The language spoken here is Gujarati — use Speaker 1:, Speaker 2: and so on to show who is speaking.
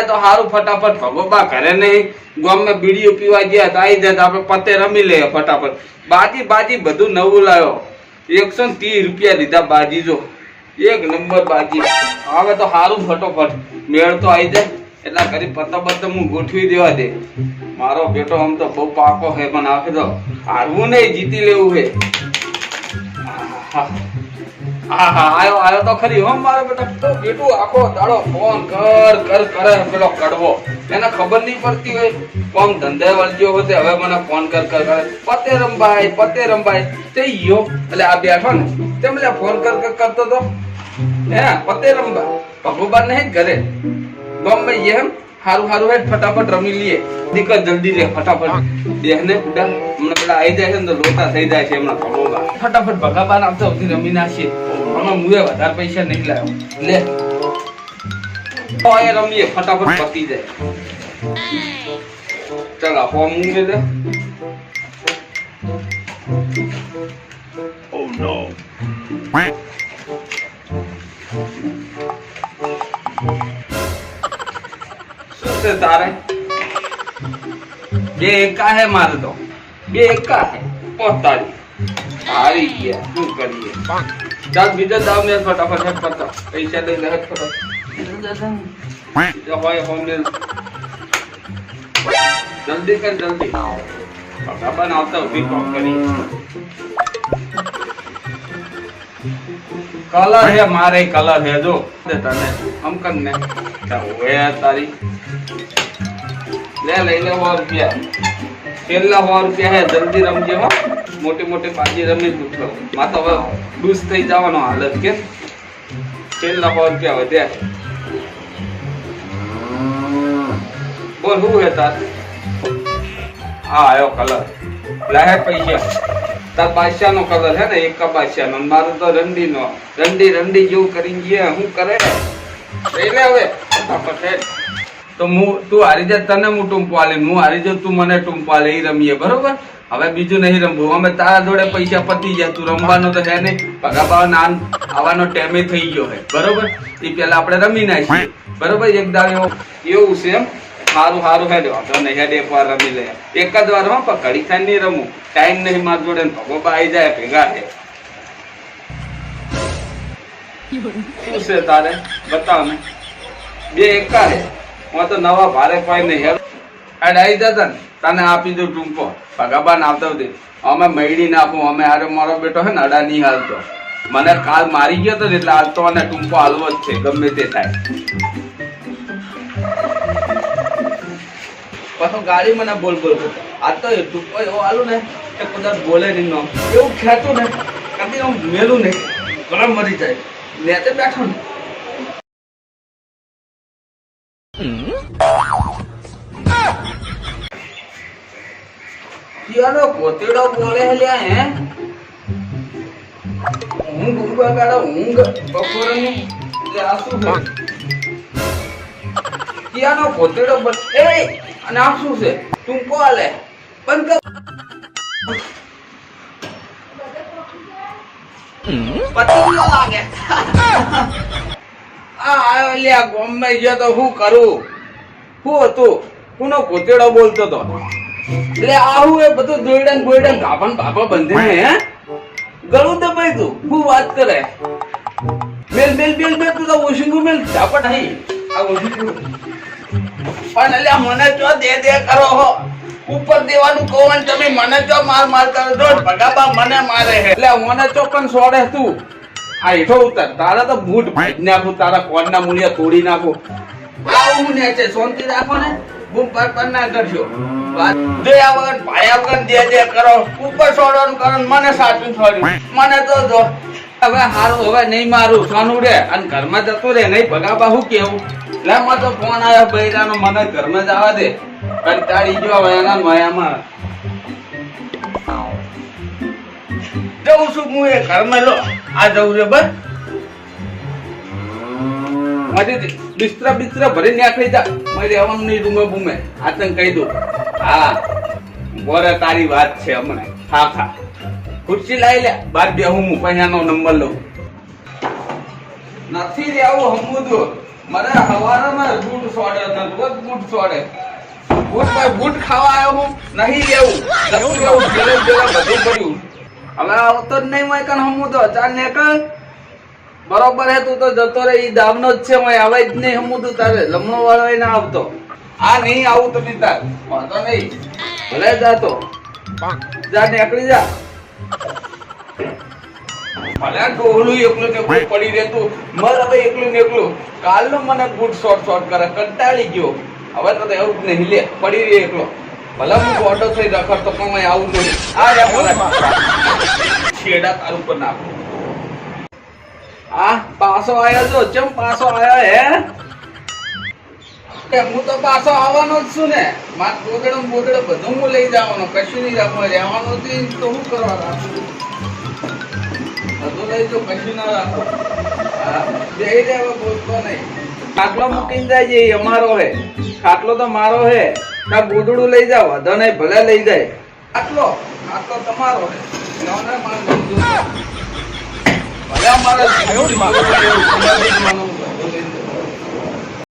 Speaker 1: તો સારું ફટાફટ ભગોબા ઘરે નહીં ગામમાં બીડીઓ પીવા ગયા તો આવી જાય તો આપણે પતે રમી લઈએ ફટાફટ. બાજી બધું નવું લાવ્યો. 130 રૂપિયા લીધા બાજી જો. એક નંબર બાજી. હવે તો સારું ફટોફટ મેળ તો આવી જાય એટલા કરી પત્તા હું ગોઠવી દેવા દે. મારો બેટો આમ તો બહુ પાકો છે પણ આખે તો હારવું નહીં, જીતી લેવું છે. આયો તો ખરી હો મારો બેટો. બેટું આખો દાડો ફોન કરે પેલો કડવો. એને ખબર નહીં પડતી હોય કોમ ધંધે વળગ્યો હોતે હવે મને ફોન કરે પતે રમભાઈ તે યો એટલે આ બેઠો ને તેમ લે ફોન કરતો તો હે પતે રમભાઈ ભગવાન નહીં ઘરે ગમે એમ હારું હે ફટાફટ રમી લઈએ. દીકર જલ્દી રે ફટાફટ દેહને ઉડા હમણાં પેલા આવી જાય છે ને તો લોટા થઈ જાય છે હમણાં ભગોબા. ફટાફટ ભગાબાન આવતો સુધી રમી નાખીએ. આમાં મુએ વધારે પૈસા નહીં લાવ્યો લે ઓય રમીએ ફટાફટ પતી જાય. ચાલ આપો મૂંગે દે. ઓ નો તારે બે એકા હે મારે તો બે એકા હે પોતાની હારી ગયા શું કરીએ. ચાલ બીજા દાવ ને ફટાફટ પતા પૈસા લઈ લે ફટાફટ હોય હોમે જલ્દી કર જલ્દી ભગાબાન આવતા ઉભી કોમ કરી. કલર હે મારે કલર હે જો તને અમકન ને ઓએ તારી લઈ લે 100 રૂપિયા છેલ્લા 100 રૂપિયા હે જલ્દી રમજે હો. મોટી બાજી રમી ઉઠો માં તો હવે ડૂસ થઈ જવાનો હાલત કે છેલ્લા 100 રૂપિયા વધ્યા. બોલ હું હે તાર આ આયો કલર લાહે પૈસા તાર બાદશાહ નો કલર હે ને એક બાદશાહ નો મારું તો રંડી નો રંડી જેવું કરીને ગયા હું કરે લઈ લે હવે ફટાફટ. તો તું હારી જાય તને હું ટૂંપો આલી હું હારી જાઉં તું મને ટૂંપો આલે એ રમીએ બરોબર. હવે બીજું નહીં રમવું અમે તારા જોડે પૈસા પતી જાય તું રમવાનો તો હે નહીં ભગાબા આવવાનો ટાઈમે થઈ ગયો હે બરોબર. એ પેલા આપણે રમી નાખીએ બરોબર. એક દાવ એવું છે એમ સારું હેડ વાંધો નહીં હેડ એક વાર રમી લે એક જ વાર હો પણ ઘડી ખાઈ નહીં રમું ટાઈમ નહીં માર જોડે ભગોબા આવી જાય ભેગા છે. શું છે તારે બતાવ ને બે એકા હે હું તો નવા ભારે કોઈ નહીં હેડ આવી જતા ને તને આપી દઉં ટૂંકો ભગાબાન આવતા દે અમે મૈડી નાખું અમે આરે મારો બેટો હે ને અડા નહીં હાલતો મને કાલ મારી ગયો તો એટલે હાલતો અને ટૂંકો હાલવો જ છે ગમે તે થાય. પાછો ગાડી મને બોલ આ તો ટૂંકો એવો હાલું ને કે કદાચ બોલે નહીં નો એવું ખેંચું ને કદી હું મેલું નહીં ગરમ મરી જાય લેતે બેઠો ને યારો કોતેડો બોલે લ્યા હે ઊંઘ બગાડો ઊંઘ બપોરની લે આ શું છે કિયાનો કોતેડો બોલ એ અને આ શું છે તું કોલે બંધ કર પતિ લાગે આ આયો લ્યા ગોમે ગયો તો હું કરું હું હતું કોનો કોતેડો બોલતો તો એટલે આવું એ બધું દોડન ગોડન ગાભન બાબા બંધે હે ગળું દબાઈ તું હું વાત કરે બેલ તું તો ઓશિંગુ મેલ ઝાપટ હઈ આ ઓશિંગુ પણ અલ્યા મને જો દે કરો હો ઉપર દેવાનું કોણ તમે મને જો માર કરો દોડ ભગાબા મને મારે હે એટલે મને તો પણ સોડે તું આ હેઠો ઉતર તારા તો બૂટ ભાઈ નાખું તારા કોણના મૂળિયા તોડી નાખું આવું ને છે શાંતિ રાખો ને બૂમ પર ના કરજો જોયા વગર ભાયા વગર દે કરો ઉપર છોડવાનું કરો મને સાચું છોડ્યું મને તો જો હવે હારું હવે નહીં મારું સોનું રે અને ઘરમાં જતું રે નહીં ભગાબા હું કેવું લે મને તો ફોન આવ્યો બૈરાનો મને ઘરમાં જવા દે કંટાળી ગયો હવે એના માયામાં જઉં છું હું એ ઘરમાં લો આ જવું રે બસ બિસ્તરા ભરી નાખી જા મારે આવવાનું નહીં રૂમે બૂમે આ તને કહી દઉં હા બોરે તારી વાત છે હમણાં ખા ખુરશી લાવી લે બાર બે હું પૈસાનો નંબર લઉં નથી રે આવું હમું તો મને હવારમાં બૂટ સોડે તો રોજ બૂટ સોડે. બૂટ ખાવા આવ્યો હું નહીં લેવું. લખું લેવું પેલું પેલા બધું કર્યું. હવે આવતો જ નહીં હોય કાન હું તો ચાલ નીકળ. બરોબર હે તું તો જતો રે ઈ દાવનો જ છે હોય આવે જ નહીં હું તું તારે લમણો વાળો ના આવતો. આ નહીં આવું તો નહીં તાર વાંધો નહીં ભલે જાતો જા નીકળી જા. ભલે ડોહલું એકલું ને પડી રહેતું મર હવે એકલું ને એકલું. કાલનો મને બૂટ શોર્ટ કરે કંટાળી ગયો. હવે તો એવું જ નહીં લે પડી રહી એકલો. ભલે હું ગોડો થઈ રખડતો પણ હું આવું નહીં. આ રે છેડા તારું પર નાખું. આ પાછો આયો છો ચમ પાછો આયો હે હું તો પાછો આવવાનો જ છું ને. માર ગોદડો બધું હું લઈ જવાનો કશું નહીં રાખવા રહેવાનું હતું તો શું કરવા રાખું બધું લઈ જાઉં કશું ના રાખો. જઈ રે હવે બોલતો નહીં. ખાટલો મૂકીને જાય છે અમારો હે. ખાટલો તો મારો હે. ના ગોદડું લઈ જાવ વધો નહીં ભલે લઈ જાય. ખાટલો તમારો હે. ભલે અમારે